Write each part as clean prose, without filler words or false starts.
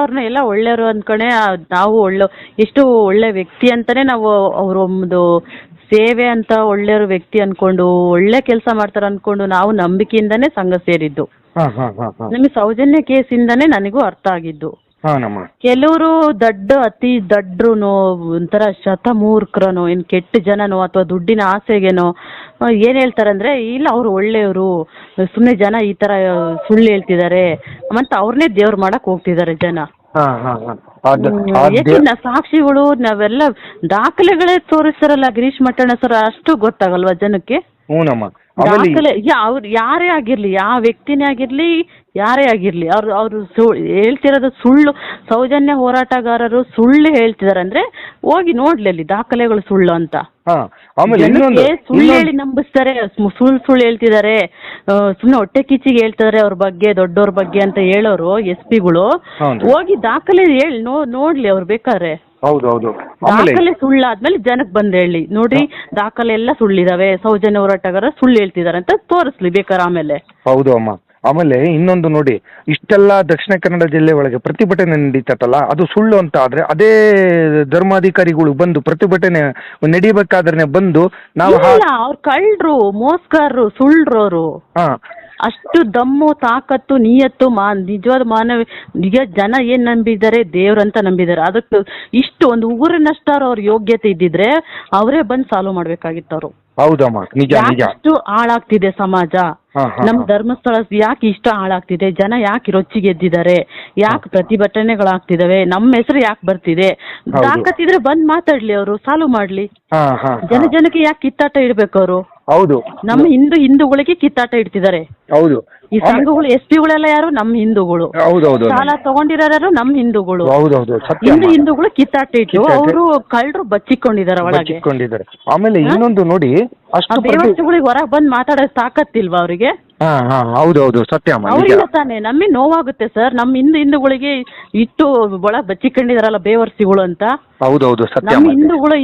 ಅವ್ರನ್ನ ಎಲ್ಲ ಒಳ್ಳೆಯವರು ಅಂದ್ಕೊಂಡೆ ನಾವು ಎಷ್ಟು ಒಳ್ಳೆ ವ್ಯಕ್ತಿ ಅಂತಾನೆ ನಾವು ಒಂದು ಸೇವೆ ಅಂತ ಒಳ್ಳೆಯವರು ವ್ಯಕ್ತಿ ಅನ್ಕೊಂಡು ಒಳ್ಳೆ ಕೆಲಸ ಮಾಡ್ತಾರೆ ಅನ್ಕೊಂಡು ನಾವು ನಂಬಿಕೆಯಿಂದಾನೇ ಸಂಘ ಸೇರಿದ್ದು. ನಮಗೆ ಸೌಜನ್ಯ ಕೇಸಿಂದಾನೇ ನನಗೂ ಅರ್ಥ ಆಗಿದ್ದು. ಕೆಲವರು ಅತಿ ದಡ್ರು ಒಂಥರ ಶತಮೂರ್ಖರನೋ ಏನ್ ಕೆಟ್ಟ ಜನನೋ ಅಥವಾ ದುಡ್ಡಿನ ಆಸೆಗೇನೋ ಏನ್ ಹೇಳ್ತಾರೆ ಅಂದ್ರೆ ಇಲ್ಲ ಅವ್ರು ಒಳ್ಳೆಯವರು, ಸುಮ್ನೆ ಜನ ಈ ತರ ಸುಳ್ಳು ಹೇಳ್ತಿದ್ದಾರೆ ಮತ್ತೆ ಅವ್ರನ್ನೇ ದೇವ್ರು ಮಾಡಕ್ ಹೋಗ್ತಿದ್ದಾರೆ ಜನ. ಸಾಕ್ಷಿಗಳು ನಾವೆಲ್ಲ ದಾಖಲೆಗಳೇ ತೋರಿಸ್ತಾರಲ್ಲ ಗಿರೀಶ್ ಮಟ್ಟಣ್ಣ ಸರ್, ಅಷ್ಟು ಗೊತ್ತಾಗಲ್ವಾ ಜನಕ್ಕೆ? ದಾಖಲೆ ಅವ್ರು ಯಾರೇ ಆಗಿರ್ಲಿ, ಯಾವ ವ್ಯಕ್ತಿನೇ ಆಗಿರ್ಲಿ, ಯಾರೇ ಆಗಿರ್ಲಿ, ಅವ್ರು ಹೇಳ್ತಿರೋದು ಸುಳ್ಳು. ಸೌಜನ್ಯ ಹೋರಾಟಗಾರರು ಸುಳ್ಳು ಹೇಳ್ತಿದಾರೆ ಅಂದ್ರೆ ಹೋಗಿ ನೋಡ್ಲಿ ಅಲ್ಲಿ ದಾಖಲೆಗಳು ಸುಳ್ಳು ಅಂತ. ಸುಳ್ಳು ಹೇಳಿ ನಂಬಿಸ್ತಾರೆ, ಸುಳ್ಳು ಹೇಳ್ತಿದ್ದಾರೆ, ಸುಮ್ನೆ ಹೊಟ್ಟೆ ಕಿಚ್ಚಿಗೆ ಹೇಳ್ತಿದಾರೆ ಅವ್ರ ಬಗ್ಗೆ, ದೊಡ್ಡವ್ರ ಬಗ್ಗೆ ಅಂತ ಹೇಳೋರು SP ಗಳು ಹೋಗಿ ದಾಖಲೆ ಹೇಳಿ ನೋಡ್ಲಿ ಅವ್ರು ಬೇಕಾದ್ರೆ. ದಾಖಲೆ ಸುಳ್ಳಾದ್ಮೇಲೆ ಜನಕ್ಕೆ ಬಂದ್ ಹೇಳಿ ನೋಡ್ರಿ ದಾಖಲೆ ಎಲ್ಲ ಸುಳ್ಳಿದಾವೆ, ಸೌಜನ್ಯ ಹೋರಾಟಗಾರ ಸುಳ್ಳು ಹೇಳ್ತಿದಾರೆ ಅಂತ ತೋರಿಸ್ಲಿ ಬೇಕಾದ್ರೆ ಆಮೇಲೆ. ಹೌದು ಅಮ್ಮ. ಆಮೇಲೆ ಇನ್ನೊಂದು ನೋಡಿ, ಇಷ್ಟೆಲ್ಲ ದಕ್ಷಿಣ ಕನ್ನಡ ಜಿಲ್ಲೆ ಒಳಗೆ ಪ್ರತಿಭಟನೆ ನಡೀತಲ್ಲ, ಅದು ಸುಳ್ಳು ಅಂತ ಆದ್ರೆ ಅದೇ ಧರ್ಮಾಧಿಕಾರಿಗಳು ಬಂದು ಪ್ರತಿಭಟನೆ ನಡೀಬೇಕಾದ್ರೆ ಬಂದು ನಾವು ಅವ್ರು ಕಳ್ಳರು, ಮೋಸ್ಗಾರರು, ಸುಳ್ಳ್ರವರು. ಅಷ್ಟು ದಮ್ಮು, ತಾಕತ್ತು, ನಿಯತ್ತು, ನಿಜವಾದ ನಿಜ ಜನ ಏನ್ ನಂಬಿದ್ದಾರೆ, ದೇವ್ರಂತ ನಂಬಿದ್ದಾರೆ. ಅದಕ್ಕೆ ಇಷ್ಟು ಒಂದು ಊರಿನಷ್ಟಾರು ಅವ್ರ ಯೋಗ್ಯತೆ ಇದ್ದಿದ್ರೆ ಅವರೇ ಬಂದು ಸಾಲ್ವ್ ಮಾಡ್ಬೇಕಾಗಿತ್ತು ಅವರು. ಹೌದಮ್ಮ, ನಿಜ ನಿಜ. ಇಷ್ಟು ಹಾಳಾಗ್ತಿದೆ ಸಮಾಜ, ನಮ್ ಧರ್ಮಸ್ಥಳ ಯಾಕೆ ಇಷ್ಟ ಹಾಳಾಗ್ತಿದೆ, ಜನ ಯಾಕೆ ರೊಚ್ಚಿಗೆ ಎದ್ದಿದ್ದಾರೆ, ಯಾಕೆ ಪ್ರತಿಭಟನೆಗಳಾಗ್ತಿದಾವೆ, ನಮ್ಮ ಹೆಸರು ಯಾಕೆ ಬರ್ತಿದೆ, ತಾಕತ್ತಿದ್ರೆ ಬಂದ್ ಮಾತಾಡ್ಲಿ, ಅವರು ಸಾಲ್ವ್ ಮಾಡ್ಲಿ. ಜನಕ್ಕೆ ಯಾಕೆ ಕಿತ್ತಾಟ ಇಡ್ಬೇಕು ಅವರು? ಹೌದು, ನಮ್ಮ ಹಿಂದೂಗಳಿಗೆ ಕಿತ್ತಾಟ ಇಡ್ತಿದ್ದಾರೆ. ಹೌದು, ಈ ಸಂಘಗಳು SP ಗಳೆಲ್ಲ ಯಾರು? ನಮ್ಮ ಹಿಂದೂಗಳು. ಸಾಲ ತಗೊಂಡಿರೋರು ನಮ್ಮ ಹಿಂದೂಗಳು. ಹಿಂದೂಗಳು ಕಿತ್ತಾಟ ಇಟ್ಟು ಅವರು ಕಳ್ಳರು ಬಚ್ಚಿಕೊಂಡಿದ್ದಾರೆ ಒಳಗೆ. ಆಮೇಲೆ ಇನ್ನೊಂದು ನೋಡಿ, ದೇವಸ್ಥಗಳಿಗೆ ಹೊರಗೆ ಬಂದು ಮಾತಾಡೋ ತಾಕತ್ತಿಲ್ವಾ ಅವರಿಗೆ? ಹೌದೌದು, ಸತ್ಯ. ಅವರಿಂದ ತಾನೇ ನಮಗೆ ನೋವಾಗುತ್ತೆ ಸರ್. ನಮ್ಮ ಹಿಂದೂಗಳಿಗೆ ಇಟ್ಟು ಒಳ ಬಚ್ಚಿಕೊಂಡಿದಾರಲ್ಲ ಬೇವರ್ಸಿಗಳು ಅಂತ. ಹೌದೌದು, ಸತ್ಯ. ನಮ್ಮ ಹಿಂದೂಗಳು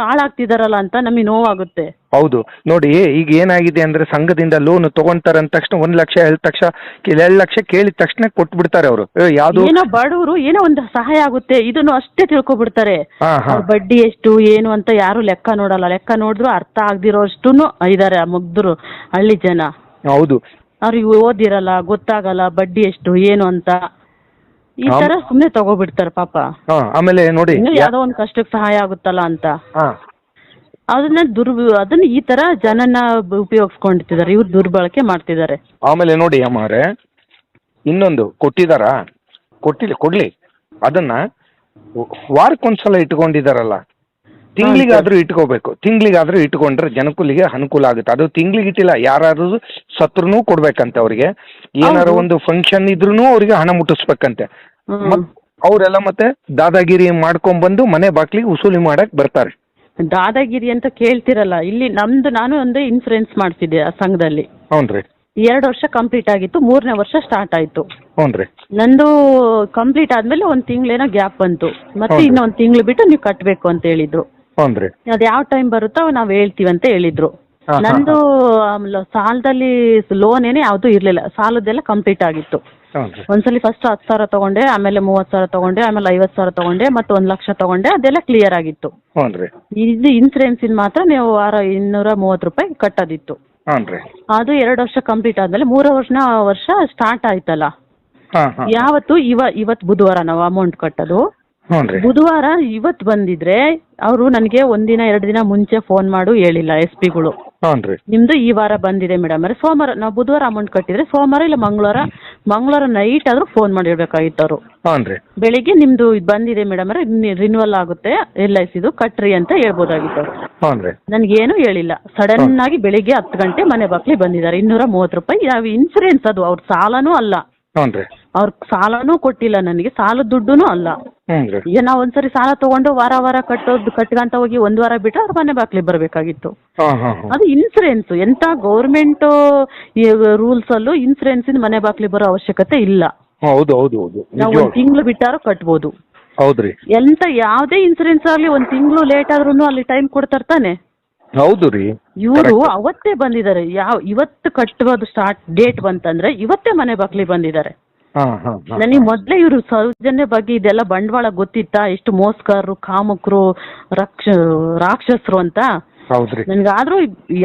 ಹಾಳಾಗ್ತಿದಾರಲ್ಲ ಅಂತ ನಮಗೆ ನೋವಾಗುತ್ತೆ. ಹೌದು ನೋಡಿ, ಈಗ ಏನಾಗಿದೆ ಅಂದ್ರೆ ಸಂಘದಿಂದ ಲೋನ್ ತಗೊಂತಾರೆ ಅಂದ ತಕ್ಷಣ 1 ಲಕ್ಷ 2 ಲಕ್ಷ ಕೇಳಿದ ತಕ್ಷಣ ಕೊಟ್ಬಿಡ್ತಾರೆ ಅವರು. ಯಾವ್ದು ಏನೋ ಬಡವರು ಏನೋ ಒಂದು ಸಹಾಯ ಆಗುತ್ತೆ ಇದನ್ನು ಅಷ್ಟೇ ತಿಳ್ಕೊಬಿಡ್ತಾರೆ. ಬಡ್ಡಿ ಎಷ್ಟು ಏನು ಅಂತ ಯಾರು ಲೆಕ್ಕ ನೋಡಲ್ಲ. ಲೆಕ್ಕ ನೋಡಿದ್ರು ಅರ್ಥ ಆಗದಿರೋ ಅಷ್ಟು ಇದಾರೆ ಆ ಮುಗ್ಧರು ಹಳ್ಳಿ ಜನ. ಹೌದು, ಅವ್ರಿಗೆ ಓದಿರಲ್ಲ, ಗೊತ್ತಾಗಲ್ಲ ಬಡ್ಡಿ ಎಷ್ಟು ಏನು ಅಂತ. ಈ ತರ ಸುಮ್ನೆ ತಗೋಬಿಡ್ತಾರೆ ಪಾಪ. ಆಮೇಲೆ ನೋಡಿ, ಯಾವ್ದೋ ಒಂದ್ ಕಷ್ಟಕ್ಕೆ ಸಹಾಯ ಆಗುತ್ತಲ್ಲ ಅಂತ ಅದನ್ನ ಈ ತರ ಜನನ ಉಪಯೋಗಿಸ್ಕೊಂಡಿದ್ದಾರೆ, ಇವ್ರು ದುರ್ಬಳಕೆ ಮಾಡ್ತಿದ್ದಾರೆ. ಆಮೇಲೆ ನೋಡಿ ಅಮ್ಮವ್ರೆ, ಇನ್ನೊಂದು ಕೊಡ್ಲಿ ಅದನ್ನ ವಾರಕ್ಕೊಂದ್ಸಲ ಇಟ್ಕೊಂಡಿದಾರಲ್ಲ, ತಿಂಗಳಿಗಾದ್ರೂ ಇಟ್ಕೋಬೇಕು. ತಿಂಗಳಿಗಾದ್ರೂ ಇಟ್ಕೊಂಡ್ರೆ ಜನಕುಲಿಗೆ ಅನುಕೂಲ ಆಗುತ್ತೆ. ಅದು ತಿಂಗಳಿಗೆ ಇಟ್ಟಿಲ್ಲ, ಯಾರಾದ್ರೂ ಸತ್ರುನು ಕೊಡ್ಬೇಕಂತೆ ಅವ್ರಿಗೆ. ಏನಾರು ಒಂದು ಫಂಕ್ಷನ್ ಇದ್ರೂ ಅವ್ರಿಗೆ ಹಣ ಮುಟ್ಟಿಸ್ಬೇಕಂತೆ. ಅವರೆಲ್ಲ ಮತ್ತೆ ದಾದಾಗಿರಿ ಮಾಡ್ಕೊಂಡ್ಬಂದು ಮನೆ ಬಾಗ್ಲಿಗೆ ವಸೂಲಿ ಮಾಡಕ್ ಬರ್ತಾರೆ. ದಾದಾಗಿರಿ ಅಂತ ಕೇಳ್ತಿರಲ್ಲ ಇಲ್ಲಿ. ನಾನು ಒಂದು ಇನ್ಸೂರೆನ್ಸ್ ಮಾಡ್ತಿದ್ದೆ ಆ ಸಂಘದಲ್ಲಿ. 2 ವರ್ಷ ಕಂಪ್ಲೀಟ್ ಆಗಿತ್ತು, 3ನೇ ವರ್ಷ ಸ್ಟಾರ್ಟ್ ಆಯ್ತು. ನಂದು ಕಂಪ್ಲೀಟ್ ಆದ್ಮೇಲೆ 1 ತಿಂಗಳೇನೋ ಗ್ಯಾಪ್ ಬಂತು. ಮತ್ತೆ ಇನ್ನೊಂದು ತಿಂಗಳು ಬಿಟ್ಟು ನೀವು ಕಟ್ಟಬೇಕು ಅಂತ ಹೇಳಿದ್ರು. ಅದ್ ಯಾವ ಟೈಮ್ ಬರುತ್ತೋ ನಾವ್ ಹೇಳ್ತೀವಿ ಅಂತ ಹೇಳಿದ್ರು. ನಂದು ಸಾಲದಲ್ಲಿ ಲೋನ್ ಏನೇ ಯಾವ್ದು ಇರ್ಲಿಲ್ಲ, ಸಾಲದೆಲ್ಲ ಕಂಪ್ಲೀಟ್ ಆಗಿತ್ತು. ಒಂದ್ಸಲಿ ಫಸ್ಟ್ 10,000 ತಗೊಂಡೆ, ಆಮೇಲೆ 30,000 ತಗೊಂಡೆ, ಆಮೇಲೆ 50,000 ತಗೊಂಡೆ, ಮತ್ತೆ 1 ಲಕ್ಷ ತಗೊಂಡೆ. ಅದೆಲ್ಲ ಕ್ಲಿಯರ್ ಆಗಿತ್ತು. ಇದು ಇನ್ಸೂರೆನ್ಸ್ ಮಾತ್ರ ನೀವು ವಾರ 230 ರೂಪಾಯಿ ಕಟ್ಟೋದಿತ್ತು. ಅದು 2 ವರ್ಷ ಕಂಪ್ಲೀಟ್ ಆದ್ಮೇಲೆ 3ನೇ ವರ್ಷ ಸ್ಟಾರ್ಟ್ ಆಯ್ತಲ್ಲ. ಇವತ್ತು ಬುಧವಾರ ನಾವು ಅಮೌಂಟ್ ಕಟ್ಟೋದು. ಬುಧವಾರ ಇವತ್ತು ಬಂದಿದ್ರೆ ಅವರು ನನಗೆ 1 ದಿನ 2 ದಿನ ಮುಂಚೆ ಫೋನ್ ಮಾಡು ಹೇಳಿಲ್ಲ SP ಗಳು. ನಿಮ್ದು ಈ ವಾರ ಬಂದಿದೆ ಮೇಡಮ್ ಅಂದ್ರೆ ಸೋಮವಾರ, ನಾವು ಬುಧವಾರ ಅಮೌಂಟ್ ಕಟ್ಟಿದ್ರೆ ಸೋಮವಾರ ಇಲ್ಲ ಮಂಗಳವಾರ ನೈಟ್ ಆದ್ರೂ ಫೋನ್ ಮಾಡಿರ್ಬೇಕಾಗಿತ್ತು ಅವರು. ಬೆಳಿಗ್ಗೆ ನಿಮ್ದು ಬಂದಿದೆ ಮೇಡಮ್ ಅಂದ್ರೆ ರಿನ್ಯೂವಲ್ ಆಗುತ್ತೆ LICದು ಕಟ್ರಿ ಅಂತ ಹೇಳ್ಬೋದಾಗಿತ್ತು ಅವರು. ನನ್ಗೇನು ಹೇಳಿಲ್ಲ. ಸಡನ್ ಆಗಿ ಬೆಳಿಗ್ಗೆ 10 ಗಂಟೆ ಮನೆ ಬಾಕ್ಲಿ ಬಂದಿದ್ದಾರೆ. 230 ರೂಪಾಯಿ. ಯಾವ ಇನ್ಸೂರೆನ್ಸ್ ಅದು? ಅವ್ರ ಸಾಲನೂ ಅಲ್ಲ, ಅವ್ರ ಸಾಲನೂ ಕೊಟ್ಟಿಲ್ಲ ನನಗೆ, ಸಾಲದ ದುಡ್ಡುನು ಅಲ್ಲ. ಈಗ ನಾವ್ ಒಂದ್ಸರಿ ಸಾಲ ತಗೊಂಡು ವಾರ ಕಟ್ಕಂತ ಹೋಗಿ 1 ವಾರ ಬಿಟ್ಟು ಅವ್ರ ಮನೆ ಬಾಕ್ಲಿ ಬರ್ಬೇಕಾಗಿತ್ತು. ಅದು ಇನ್ಸೂರೆನ್ಸ್. ಎಂತ ಗೌರ್ಮೆಂಟ್ ರೂಲ್ಸ್ ಅಲ್ಲೂ ಇನ್ಸೂರೆನ್ಸ್ ಮನೆ ಬಾಕ್ಲಿ ಬರೋ ಅವಶ್ಯಕತೆ ಇಲ್ಲ. ನಾವು 1 ತಿಂಗಳು ಬಿಟ್ಟಾರು ಕಟ್ಬೋದು. ಎಂತ ಯಾವ್ದೇ ಇನ್ಸೂರೆನ್ಸ್ ಆಗ್ಲಿ 1 ತಿಂಗಳು ಲೇಟ್ ಆದ್ರೂ ಅಲ್ಲಿ ಟೈಮ್ ಕೊಡ್ತಾರೆ ತಾನೆ. ಇವರು ಅವತ್ತೇ ಬಂದಿದ್ದಾರೆ. ಇವತ್ತು ಕಟ್ಟುವುದು ಸ್ಟಾರ್ಟ್ ಡೇಟ್ ಬಂತಂದ್ರೆ ಇವತ್ತೇ ಮನೆ ಬಾಕ್ಲಿ ಬಂದಿದ್ದಾರೆ. ನನಗೆ ಮೊದಲೇ ಇವರು ಸೌಜನ್ಯ ಬಗ್ಗೆ ಇದೆಲ್ಲ ಬಂಡವಾಳ ಗೊತ್ತಿತ್ತಾ, ಎಷ್ಟು ಮೋಸಗಾರರು, ಕಾಮಕರು, ರಾಕ್ಷಸರು ಅಂತ. ಹೌದ್ರಿ. ನನ್ಗಾದ್ರೂ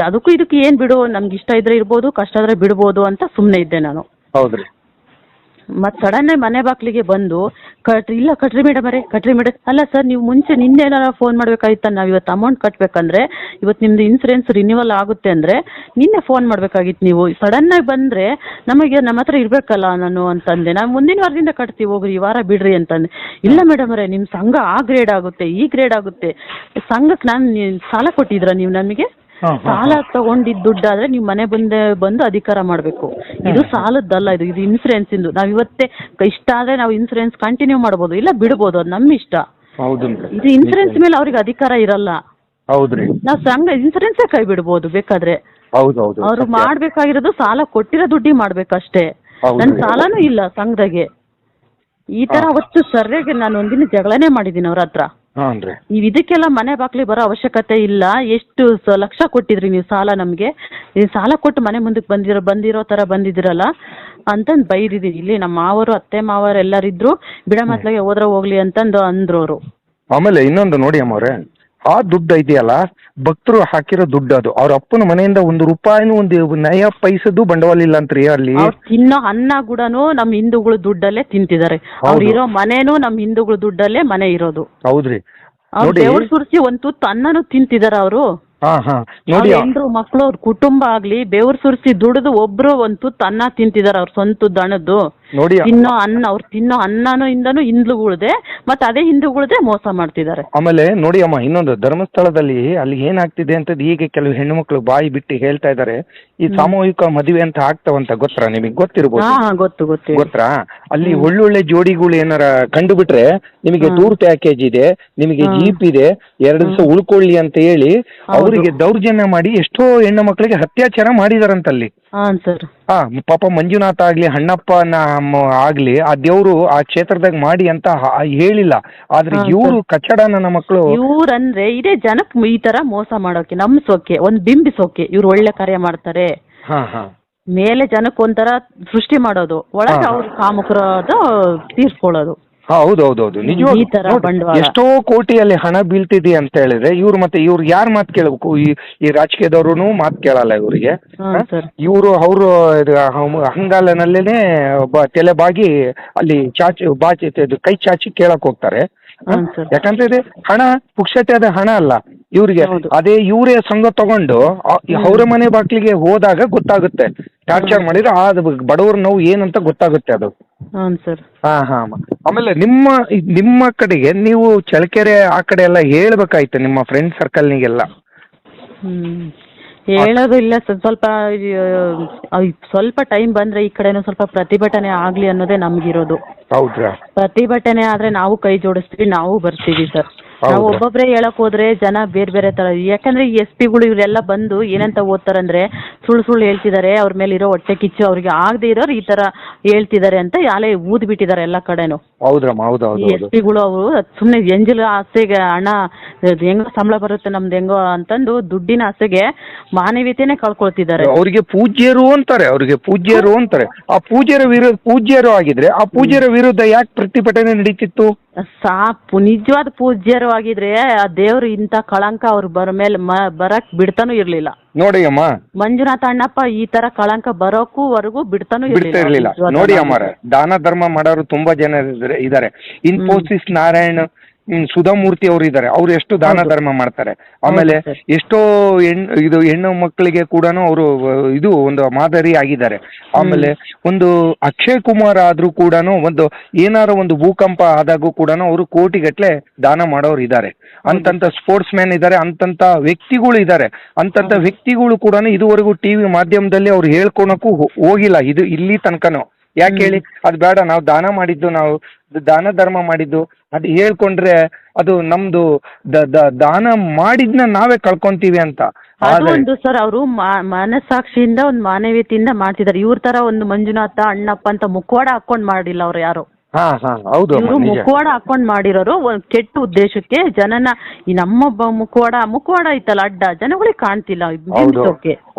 ಅದಕ್ಕೂ ಇದಕ್ಕೆ ಏನ್ ಬಿಡು, ನಮ್ಗೆ ಇಷ್ಟ ಇದ್ರೆ ಇರ್ಬೋದು, ಕಷ್ಟ ಆದ್ರೆ ಬಿಡ್ಬೋದು ಅಂತ ಸುಮ್ನೆ ಇದ್ದೆ ನಾನು. ಹೌದ್ರಿ. ಮತ್ ಸಡನ್ ಮನೆ ಬಾಕ್ಲಿಗೆ ಬಂದು ಇಲ್ಲ ಕಟ್ರಿ ಮೇಡಮ್ ಅಲ್ಲ ಸರ್, ನೀವು ಮುಂಚೆ ನಿನ್ನೆ ಏನಾರ ಫೋನ್ ಮಾಡ್ಬೇಕಾಗಿತ್ತ, ನಾವ್ ಇವತ್ತು ಅಮೌಂಟ್ ಕಟ್ಬೇಕಂದ್ರೆ, ಇವತ್ತು ನಿಮ್ದು ಇನ್ಸೂರೆನ್ಸ್ ರಿನ್ಯೂವಲ್ ಆಗುತ್ತೆ ಅಂದ್ರೆ ನಿನ್ನೆ ಫೋನ್ ಮಾಡ್ಬೇಕಾಗಿತ್ತು. ನೀವು ಸಡನ್ ಆಗಿ ಬಂದ್ರೆ ನಮಗೆ ನಮ್ಮ ಹತ್ರ ಇರ್ಬೇಕಲ್ಲ ನಾನು ಅಂತಂದೆ. ನಾವು ಮುಂದಿನ ವಾರದಿಂದ ಕಟ್ತೀವಿ, ಹೋಗ್ರಿ ಈ ವಾರ ಬಿಡ್ರಿ ಅಂತಂದೆ. ಇಲ್ಲ ಮೇಡಮ್ ಅವರೇ, ನಿಮ್ ಸಂಘ ಆ ಗ್ರೇಡ್ ಆಗುತ್ತೆ, ಈ ಗ್ರೇಡ್ ಆಗುತ್ತೆ, ಸಂಘಕ್ಕೆ ನಾನು ಸಾಲ ಕೊಟ್ಟಿದ್ರ ನೀವು ನಮಗೆ? ಸಾಲ ತಗೊಂಡಿದ್ದ ದುಡ್ಡಾದ್ರೆ ನೀವು ಮನೆ ಬಂದು ಅಧಿಕಾರ ಮಾಡ್ಬೇಕು. ಇದು ಸಾಲದ್ದಲ್ಲ, ಇದು ಇನ್ಸೂರೆನ್ಸ್ ಇಂದು. ನಾವ್ ಇವತ್ತೇ ಇಷ್ಟ ಆದ್ರೆ ನಾವು ಇನ್ಸೂರೆನ್ಸ್ ಕಂಟಿನ್ಯೂ ಮಾಡ್ಬೋದು, ಇಲ್ಲ ಬಿಡ್ಬೋದು, ಅದು ನಮ್ಮ ಇಷ್ಟ. ಇದು ಇನ್ಸೂರೆನ್ಸ್ ಮೇಲೆ ಅವ್ರಿಗೆ ಅಧಿಕಾರ ಇರಲ್ಲ. ಹೌದ್ರಿ. ನಾವ್ ಸಂಘ ಇನ್ಸೂರೆನ್ಸೇ ಕೈ ಬಿಡ್ಬೋದು ಬೇಕಾದ್ರೆ. ಅವ್ರು ಮಾಡ್ಬೇಕಾಗಿರೋದು ಸಾಲ ಕೊಟ್ಟಿರೋ ದುಡ್ಡಿ ಮಾಡ್ಬೇಕಷ್ಟೇ. ನನ್ ಸಾಲನೂ ಇಲ್ಲ ಸಂಘದಾಗೆ. ಈ ತರ ಅವತ್ತು ಸರಿಯಾಗಿ ನಾನು ಒಂದಿನ ಜಗಳನೇ ಮಾಡಿದ್ದೀನಿ ಅವ್ರ ಹತ್ರ. ನೀವು ಇದಕ್ಕೆಲ್ಲ ಮನೆ ಬಾಕ್ಲಿ ಬರೋ ಅವಶ್ಯಕತೆ ಇಲ್ಲ, ಎಷ್ಟು ಲಕ್ಷ ಕೊಟ್ಟಿದ್ರಿ ನೀವು ಸಾಲ ನಮ್ಗೆ, ಸಾಲ ಕೊಟ್ಟು ಮನೆ ಮುಂದಕ್ಕೆ ಬಂದಿರೋ ತರ ಬಂದಿದಿರಲ್ಲ ಅಂತಂದು ಬೈದಿದ್ದೀನಿ. ಇಲ್ಲಿ ನಮ್ಮ ಮಾವರು, ಅತ್ತೆ ಮಾವರು ಎಲ್ಲರಿದ್ರು, ಬಿಡ ಮತ್ಲಾಗೆ ಹೋದ್ರೆ ಹೋಗ್ಲಿ ಅಂತಂದು ಅಂದ್ರು ಅವರು. ಆಮೇಲೆ ಇನ್ನೊಂದು ನೋಡಿ ಅಮ್ಮವ್ರೆ, ಆ ದುಡ್ಡು ಇದೆಯಲ್ಲ, ಭಕ್ತರು ಹಾಕಿರೋ ದುಡ್ಡು, ಅದು ಅವ್ರ ಅಪ್ಪನ ಮನೆಯಿಂದ ₹1 ಒಂದು ನಯ ಪೈಸದ್ದು ಬಂಡವಾಳ ಇಲ್ಲ ಅಂತ್ರಿ ಅಲ್ಲಿ. ತಿನ್ನೋ ಅನ್ನ ಕೂಡನು ನಮ್ ಹಿಂದೂಗಳು ದುಡ್ಡಲ್ಲೇ ತಿಂತಿದ್ದಾರೆ. ಅವ್ರು ಇರೋ ಮನೇನು ನಮ್ ಹಿಂದೂಗಳು ದುಡ್ಡಲ್ಲೇ ಮನೆ ಇರೋದು. ಹೌದ್ರಿ. ಅವ್ರು ದೇವ್ರ ಸುರಿಸಿ ಒಂದ್ ತುತ್ತು ಅನ್ನನೂ ತಿಂತಿದಾರ ಅವರು. ಹೆಂಡ್ರು ಮಕ್ಳು, ಅವ್ರ ಕುಟುಂಬ ಆಗ್ಲಿ ಬೆವ್ರು ಸುರಿಸಿ ದುಡಿದು ಒಬ್ರು ಒಂದ್ ತುತ್ತು ಅನ್ನ ತಿಂತಿದಾರ ಅವ್ರ ಸ್ವಂತ ದಣದ್ದು. ತಿನ್ನೋ ಅನ್ನ, ಅವ್ರು ತಿನ್ನೋ ಅನ್ನನೂ ಇಂದನು ಹಿಂದೂಗಳ್ದೆ, ಮತ್ತೆ ಅದೇ ಹಿಂದೂಗಳ್ದೆ ಮೋಸ ಮಾಡ್ತಿದ್ದಾರೆ. ಆಮೇಲೆ ನೋಡಿ ಅಮ್ಮ, ಇನ್ನೊಂದು ಧರ್ಮಸ್ಥಳದಲ್ಲಿ ಅಲ್ಲಿ ಏನಾಗ್ತಿದೆ ಅಂತ ಈಗ ಕೆಲವು ಹೆಣ್ಣು ಮಕ್ಕಳು ಬಾಯಿ ಬಿಟ್ಟು ಹೇಳ್ತಾ ಇದಾರೆ, ಈ ಸಾಮೂಹಿಕ ಮದುವೆ ಅಂತ ಆಗ್ತಾವಂತ. ಗೊತ್ತಾ ನಿಮಗೆ? ಗೊತ್ತಿರ್ಬೋದು. ಗೊತ್ತಾ? ಅಲ್ಲಿ ಒಳ್ಳೊಳ್ಳೆ ಜೋಡಿಗಳು ಏನಾರ ಕಂಡು ಬಿಟ್ರೆ ನಿಮಗೆ ಟೂರ್ ಪ್ಯಾಕೇಜ್ ಇದೆ, ನಿಮಗೆ ಜೀಪ್ ಇದೆ, 2 ದಿವಸ ಉಳ್ಕೊಳ್ಳಿ ಅಂತ ಹೇಳಿ ಅವರಿಗೆ ದೌರ್ಜನ್ಯ ಮಾಡಿ ಎಷ್ಟೋ ಹೆಣ್ಣು ಮಕ್ಕಳಿಗೆ ಅತ್ಯಾಚಾರ ಮಾಡಿದಾರಂತಲ್ಲಿ. ಪಾಪ ಮಂಜುನಾಥ ಆಗ್ಲಿ, ಹಣ್ಣಪ್ಪನ ಆಗ್ಲಿ, ಆ ದೇವ್ರು ಆ ಕ್ಷೇತ್ರದಾಗ ಮಾಡಿ ಅಂತ ಹೇಳಿಲ್ಲ. ಆದ್ರೆ ಇವರು ಕಚ್ಚಡ ನನ್ನ ಮಕ್ಕಳು. ಇವ್ರಂದ್ರೆ ಇದೇ ಜನಕ್ಕೆ ಈ ತರ ಮೋಸ ಮಾಡೋಕೆ, ನಂಬಿಸೋಕೆ, ಒಂದ್ ಬಿಂಬಿಸೋಕೆ ಇವ್ರು ಒಳ್ಳೆ ಕಾರ್ಯ ಮಾಡ್ತಾರೆ. ಮೇಲೆ ಜನಕ್ಕೆ ಒಂಥರ ಸೃಷ್ಟಿ ಮಾಡೋದು, ಒಳಗೆ ಅವ್ರ ಕಾಮಕರದ ತೀರ್ಸ್ಕೊಳ್ಳೋದು. ಹೌದೌದೌದು, ನಿಜವಾಗಿ ಎಷ್ಟೋ ಕೋಟಿಯಲ್ಲಿ ಹಣ ಬೀಳ್ತಿದೆ ಅಂತ ಹೇಳಿದ್ರೆ ಇವ್ರು ಮತ್ತೆ ಇವ್ರು ಯಾರು ಮಾತು ಕೇಳಬೇಕು? ಈ ರಾಜಕೀಯದವ್ರು ಮಾತು ಕೇಳಲ್ಲ ಇವರಿಗೆ. ಇವರು ಅವರು ಹಂಗಾಲನಲ್ಲೇನೆ ತಲೆ ಬಾಗಿ ಅಲ್ಲಿ ಕೈ ಚಾಚಿ ಕೇಳಕ್ ಹೋಗ್ತಾರೆ. ಯಾಕಂದ್ರೆ ಇದೆ ಹಣ ಪುಕ್ಷಟೆ ಹಣ ಅಲ್ಲ ಇವ್ರಿಗೆ. ಅದೇ ಇವರೇ ಸಂಘ ತಗೊಂಡು ಅವರ ಮನೆ ಬಾಗ್ಲಿಗೆ ಹೋದಾಗ ಗೊತ್ತಾಗುತ್ತೆ, ಟಾರ್ಚರ್ ಮಾಡಿದ್ರೆ ಆ ಬಡವ್ರ ನೋವು ಏನಂತ ಗೊತ್ತಾಗುತ್ತೆ ಅದು. ಆಮೇಲೆ ನಿಮ್ಮ ಕಡೆಗೆ ನೀವು ಚಳ್ಳಕೆರೆ ಆ ಕಡೆ ಎಲ್ಲ ಹೇಳ್ಬೇಕಾಯ್ತು ನಿಮ್ಮ ಫ್ರೆಂಡ್ ಸರ್ಕಲ್ನಿಗೆಲ್ಲ. ಹೇಳೋದು ಇಲ್ಲ, ಸ್ವಲ್ಪ ಟೈಮ್ ಬಂದ್ರೆ ಈ ಕಡೆನೂ ಸ್ವಲ್ಪ ಪ್ರತಿಭಟನೆ ಆಗ್ಲಿ ಅನ್ನೋದೇ ನಮ್ಗಿರೋದು. ಹೌದ್ರಾ? ಪ್ರತಿಭಟನೆ ಆದ್ರೆ ನಾವು ಕೈ ಜೋಡಿಸ್ತೀವಿ, ನಾವು ಬರ್ತೀವಿ ಸರ್. ನಾವು ಒಬ್ಬೊಬ್ರೆ ಹೇಳಕ್ ಹೋದ್ರೆ ಜನ ಬೇರೆ ಬೇರೆ ತರ. ಯಾಕಂದ್ರೆ ಈ SP ಗಳು ಇವರೆಲ್ಲ ಬಂದು ಏನಂತ ಓದ್ತಾರಂದ್ರೆ ಸುಳ್ಳು ಹೇಳ್ತಿದ್ದಾರೆ, ಅವ್ರ ಮೇಲೆ ಇರೋ ಹೊಟ್ಟೆ ಕಿಚ್ಚು ಅವ್ರಿಗೆ ಆಗದೆ ಇರೋರು ಈ ತರ ಹೇಳ್ತಿದ್ದಾರೆ ಅಂತ ಯಾಲೆ ಊದ್ ಬಿಟ್ಟಿದ್ದಾರೆ ಎಲ್ಲ ಕಡೆನು. ಈ SP ಗಳು ಅವರು ಸುಮ್ನೆ ಎಂಜಲ್ ಆಸೆಗೆ ಹಣ ಹೆಂಗೋ ಸಂಬಳ ಬರುತ್ತೆ ನಮ್ದು ಹೆಂಗೋ ಅಂತಂದು ದುಡ್ಡಿನ ಆಸೆಗೆ ಮಾನವೀಯತೆನೆ ಕಳ್ಕೊಳ್ತಿದ್ದಾರೆ. ಅವ್ರಿಗೆ ಪೂಜ್ಯರು ಅಂತಾರೆ, ಆ ಪೂಜ್ಯರು ಆಗಿದ್ರೆ ಆ ಪೂಜ್ಯರ ವಿರುದ್ಧ ಯಾಕೆ ಪ್ರತಿಭಟನೆ ನಡೀತಿತ್ತು? ನಿಜವಾದ ಪೂಜ್ಯರು ಆಗಿದ್ರೆ ಆ ದೇವ್ರು ಇಂತ ಕಳಂಕ ಅವ್ರು ಬರಕ್ ಬಿಡ್ತಾನೂ ಇರ್ಲಿಲ್ಲ. ನೋಡಿ ಅಮ್ಮ, ಮಂಜುನಾಥ ಅಣ್ಣಪ್ಪ ಈ ತರ ಕಳಂಕ ಬರೋಕೂವರೆಗೂ ಬಿಡ್ತಾನೂ ಇರ್ಲಿಲ್ಲ. ನೋಡಿ ಅಮ್ಮ, ದಾನ ಧರ್ಮ ಮಾಡೋರು ತುಂಬಾ ಜನ ಇದಾರೆ. ಇನ್ಫೋಸಿಸ್ ನಾರಾಯಣ್, ಸುಧಾಮೂರ್ತಿ ಅವರು ಇದ್ದಾರೆ, ಅವ್ರು ಎಷ್ಟು ದಾನ ಧರ್ಮ ಮಾಡ್ತಾರೆ. ಆಮೇಲೆ ಎಷ್ಟೋ ಹೆಣ್ಣು ಮಕ್ಕಳಿಗೆ ಕೂಡ ಅವರು ಇದು ಒಂದು ಮಾದರಿ ಆಗಿದ್ದಾರೆ. ಆಮೇಲೆ ಒಂದು ಅಕ್ಷಯ್ ಕುಮಾರ್ ಆದ್ರೂ ಕೂಡ ಒಂದು ಏನಾರು ಒಂದು ಭೂಕಂಪ ಆದಾಗೂ ಕೂಡ ಅವರು ಕೋಟಿಗಟ್ಲೆ ದಾನ ಮಾಡೋರು ಇದ್ದಾರೆ. ಅಂತಂತ ಸ್ಪೋರ್ಟ್ಸ್ ಮ್ಯಾನ್ ಇದ್ದಾರೆ, ಅಂತಂತ ವ್ಯಕ್ತಿಗಳು ಇದ್ದಾರೆ. ಅಂತಂತ ವ್ಯಕ್ತಿಗಳು ಕೂಡ ಇದುವರೆಗೂ TV ಮಾಧ್ಯಮದಲ್ಲಿ ಅವ್ರು ಹೇಳ್ಕೊಳಕ್ಕೂ ಹೋಗಿಲ್ಲ ಇಲ್ಲಿ ತನಕನೂ. ಯಾಕೆ ಹೇಳಿ? ಅದು ಬೇಡ, ನಾವು ದಾನ ಧರ್ಮ ಮಾಡಿದ್ದು ಅದು ಹೇಳ್ಕೊಂಡ್ರೆ ಅದು ನಮ್ದು ದಾನ ಮಾಡಿದ್ನ ನಾವೇ ಕಳ್ಕೊಂತೀವಿ ಅಂತ. ಒಂದು ಸರ್ ಅವರು ಮನಸ್ಸಾಕ್ಷಿಯಿಂದ ಒಂದು ಮಾನವೀಯತೆಯಿಂದ ಮಾಡ್ತಿದ್ದಾರೆ. ಇವ್ರ ತರ ಒಂದು ಮಂಜುನಾಥ ಅಣ್ಣಪ್ಪ ಅಂತ ಮುಖವಾಡ ಹಾಕೊಂಡ್ ಮಾಡಿಲ್ಲ ಅವ್ರು ಯಾರು. ಹೌದು, ಮುಖವಾಡ ಹಾಕೊಂಡ್ ಮಾಡಿರೋರು ಒಂದ್ ಕೆಟ್ಟ ಉದ್ದೇಶಕ್ಕೆ ಜನನ ಈ ನಮ್ಮ ಮುಖವಾಡ ಐತಲ್ಲ ಅಡ್ಡ ಜನಗಳಿಗೆ ಕಾಣ್ತಿಲ್ಲ.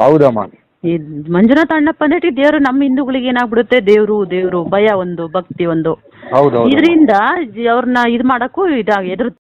ಹೌದಮ್ಮ. ಈ ಮಂಜುನಾಥ ಅಣ್ಣಪ್ಪ ಅಂದ್ರೆ ದೇವ್ರು ನಮ್ಮ ಹಿಂದೂಗಳಿಗೆ ಏನಾಗ್ಬಿಡುತ್ತೆ, ದೇವ್ರು ಭಯ ಒಂದು, ಭಕ್ತಿ ಒಂದು, ಹೌದು ಇದರಿಂದ ಅವ್ರನ್ನ ಇದು ಮಾಡಕ್ಕೂ ಎದುರು